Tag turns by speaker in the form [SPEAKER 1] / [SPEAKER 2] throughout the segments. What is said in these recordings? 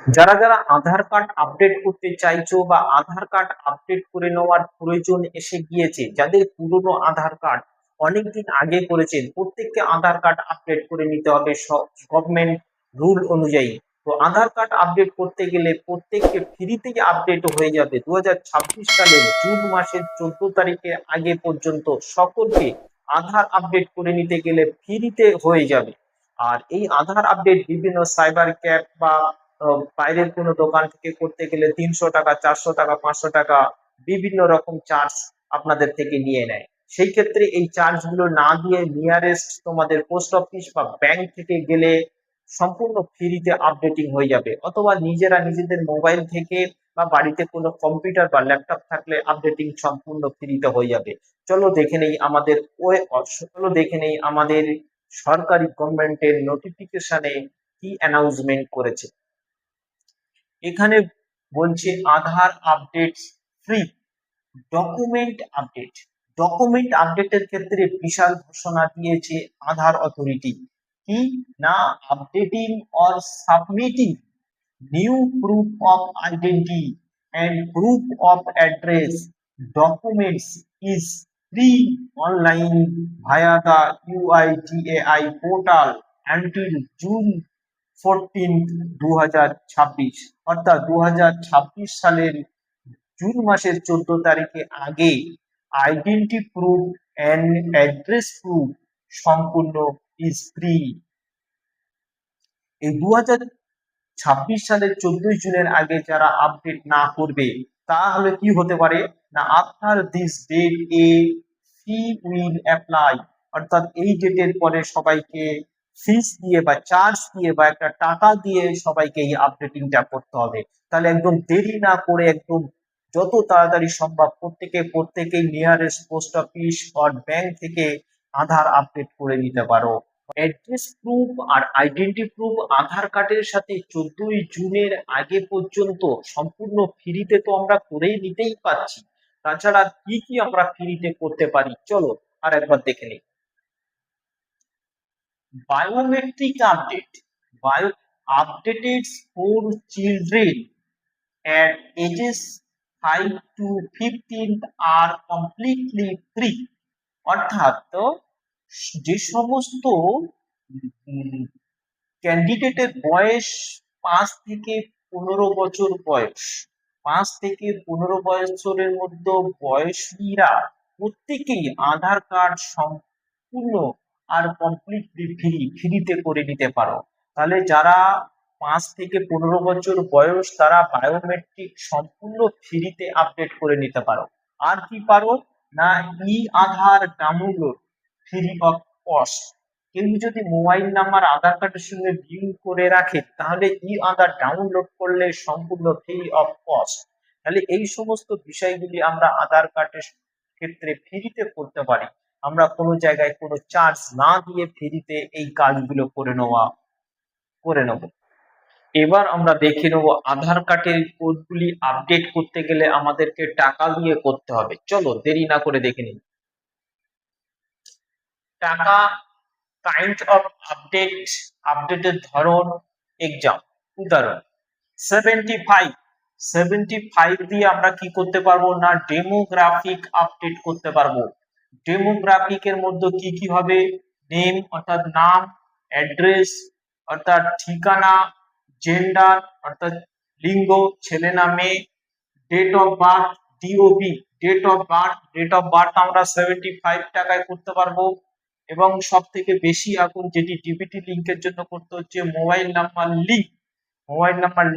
[SPEAKER 1] যারা যারা আধার card update করতে চাইছো বা আধার কার্ড আপডেট করে নেওয়ার প্রয়োজন এসে গিয়েছে, যাদের পুরনো আধার কার্ড অনেকদিন আগে করেছেন, প্রত্যেককে আধার কার্ড আপডেট করে নিতে হবে গভর্নমেন্ট রুল অনুযায়ী। তো আধার কার্ড আপডেট করতে গেলে প্রত্যেককে ফ্রিতেই আপডেট হয়ে যাবে। 2026 সালের জুন মাসের 14 তারিখে আগে পর্যন্ত সকলকে আধার আপডেট করে নিতে গেলে ফ্রিতে হয়ে যাবে। আর এই আধার আপডেট বিভিন্ন সাইবার ক্যাফ বা বাইরের কোনো দোকান থেকে করতে গেলে 300 টাকা, 400 টাকা, 500 টাকা বিভিন্ন রকম চার্জ আপনাদের থেকে নিয়ে নেয়। সেই ক্ষেত্রে এই চার্জ গুলো না দিয়ে নিয়ারেস্ট তোমাদের পোস্ট অফিস বা ব্যাংক থেকে গেলে সম্পূর্ণ ফ্রিতে আপডেটিং হয়ে যাবে, অথবা নিজেরা নিজেদের মোবাইল থেকে বা বাড়িতে কোনো কম্পিউটার বা ল্যাপটপ থাকলে আপডেটিং সম্পূর্ণ ফ্রিতে হয়ে যাবে। চলো দেখে নেই আমাদের সরকারি গভর্নমেন্টের নোটিফিকেশনে কি অ্যানাউন্সমেন্ট করেছে। এখানে বলছে আধার আপডেট ফ্রি। ডকুমেন্ট আপডেটের ক্ষেত্রে বিশাল ঘোষণা দিয়েছে আধার অথরিটি। কি না, updating or submitting new proof of identity and proof of address documents is free online via the UIDAI portal until June 14, 2026। অর্থাৎ 2026 সালের জুন মাসের 14 তারিখে আগে identity proof and address proof সম্পূর্ণ ইজ ফ্রি। এই 2026 সালের 14 জুনের আগে যারা আপডেট না করবে তাহলে কি হতে পারে না, after this date a fee will apply. অর্থাৎ এই ডেটের পরে সবাইকে ফিস দিয়ে বা চার্জ দিয়ে বা একটা টাকা দিয়ে সবাইকে এই আপডেটিংটা করতে হবে। তাহলে একদম দেরি না করে একদম যত তাড়াতাড়ি সম্ভব প্রত্যেকেই নিয়ারেস্ট পোস্ট অফিস আর ব্যাংক থেকে আধার আপডেট করে নিতে পারো। অ্যাড্রেস প্রুফ আর আইডেন্টি প্রুফ আধার কার্ডের সাথে 14 জুনের আগে পর্যন্ত সম্পূর্ণ ফ্রিতে তো আমরা করেই নিতেই পাচ্ছি। তাছাড়া কি কি আমরা ফ্রিতে করতে পারি চলো আর একবার দেখে নিই। Biometric update, bio updated for children at ages 5 to 15 are completely free। অর্থাৎ যে সমস্ত ক্যান্ডিডেটের বয়স 5 থেকে 15 বছর বয়স, 5 থেকে 15 বছরের মধ্যে বয়সীরা প্রত্যেকেই আধার কার্ড সম্পূর্ণ আর কমপ্লিটলি ফ্রিতে করে নিতে পারো। তাহলে যারা 5 থেকে 15 বছর বয়স তারা বায়োমেট্রিক সম্পূর্ণ ফ্রিতে আপডেট করে নিতে পারো। আর কি পারো না, ই আধার ডাউনলোড ফ্রি অফ কস্ট। কেউ যদি মোবাইল নাম্বার আধার কার্ডের সঙ্গে লিঙ্ক করে রাখে তাহলে ই আধার ডাউনলোড করলে সম্পূর্ণ ফ্রি অফ কস্ট। তাহলে এই সমস্ত বিষয়গুলি আমরা আধার কার্ডের ক্ষেত্রে ফ্রিতে করতে পারি। আমরা কোনো জায়গায় কোনো চার্জ না দিয়ে ফ্রিতে এই কাজগুলো করে নেব। এবার আমরা দেখে নেব আধার কার্ডের কোডগুলি আপডেট করতে গেলে আমাদেরকে টাকা দিয়ে করতে হবে। চলো দেরি না করে দেখে নিই। টাকা, কাইন্ড অফ আপডেটের ধরন, এক্সাম, উদাহরণ 75 দিয়ে আমরা কি করতে পারবো না, ডেমোগ্রাফিক আপডেট করতে পারবো। ডেমোগ্রাফিকের মধ্যে কি কি হবে, নেম অর্থাৎ নাম, অ্যাড্রেস অর্থাৎ ঠিকানা, জেন্ডার অর্থাৎ লিঙ্গ ছেলে না মেয়ে, date of birth DOB date of birth আমরা 75 টাকায় করতে পারবো। এবং সব থেকে বেশি এখন যেটি ডিবিটি লিঙ্কের জন্য করতে হচ্ছে মোবাইল নাম্বার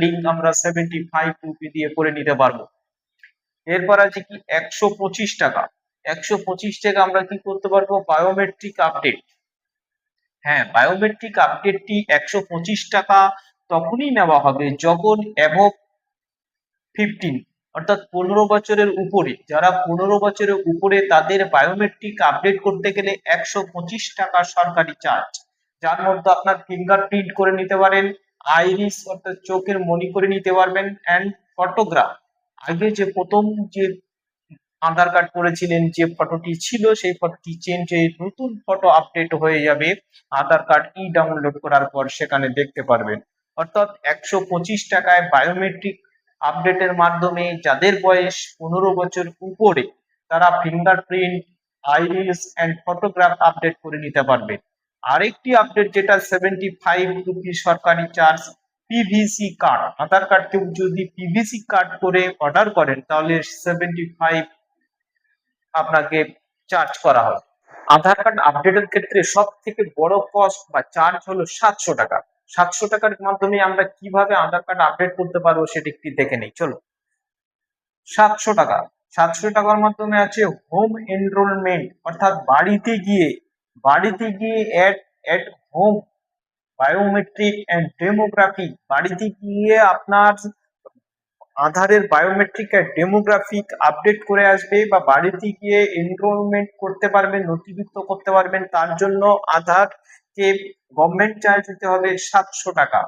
[SPEAKER 1] লিঙ্ক আমরা 75 রুপি দিয়ে করে নিতে পারবো। এরপর আছে কি 125 টাকা। 125 টাকা আমরা কি করতে পারবো, বায়োমেট্রিক আপডেট। হ্যাঁ, বায়োমেট্রিক আপডেটটি 125 টাকা তখনই নেওয়া হবে যখন অ্যাবভ 15 অর্থাৎ 15 বছরের উপরে, যারা 15 বছরের উপরে তাদের বায়োমেট্রিক আপডেট করতে গেলে 125 টাকা সরকারি চার্জ। যার মধ্যে আপনার ফিঙ্গারপ্রিন্ট করে নিতে পারেন, আইরিস অর্থাৎ চোখের মনি করে নিতে পারবেন, অ্যান্ড ফটোগ্রাফ। আগে যে প্রথম যে আধার কার্ড করেছিলেন যে ফটোটি ছিল সেই ফটোটি চেঞ্জ হয়ে নতুন ফটো আপডেট হয়ে যাবে আধার কার্ড ই ডাউনলোড করার পর সেখানে দেখতে পারবেন। অর্থাৎ 125 টাকায় বায়োমেট্রিক আপডেটের মাধ্যমে যাদের বয়স 15 বছর উপরে তারা fingerprint, iris and photograph update করে নিতে পারবে। আরেকটি আপডেট যেটা 75 রুপি সরকারি charge, PVC card. Aadhaar card কেউ যদি পিভিসি কার্ড করে অর্ডার করেন তাহলে 75 আপনাকে চার্জ করা হবে। আধার কার্ড আপডেটের ক্ষেত্রে সব থেকে বড় কস্ট বা চার্জ হলো 700 টাকা। 700 টাকার মাধ্যমে আমরা কিভাবে আধার কার্ড আপডেট করতে পারবো সেটা একটু দেখে নেই চলো। 700 টাকা, 700 টাকার মাধ্যমে আছে হোম এনরোলমেন্ট, অর্থাৎ বাড়িতে গিয়ে at home biometric and demography, বাড়িতে গিয়ে আপনার আধারের বায়োমেট্রিক আর ডেমোগ্রাফিক আপডেট করে আসবে বা বাড়িতে গিয়ে এনরোলমেন্ট করতে পারবেন, নথিভুক্ত করতে পারবেন। তার জন্য আধারকে গভর্নমেন্ট চার্জ দিতে হবে 700 টাকা।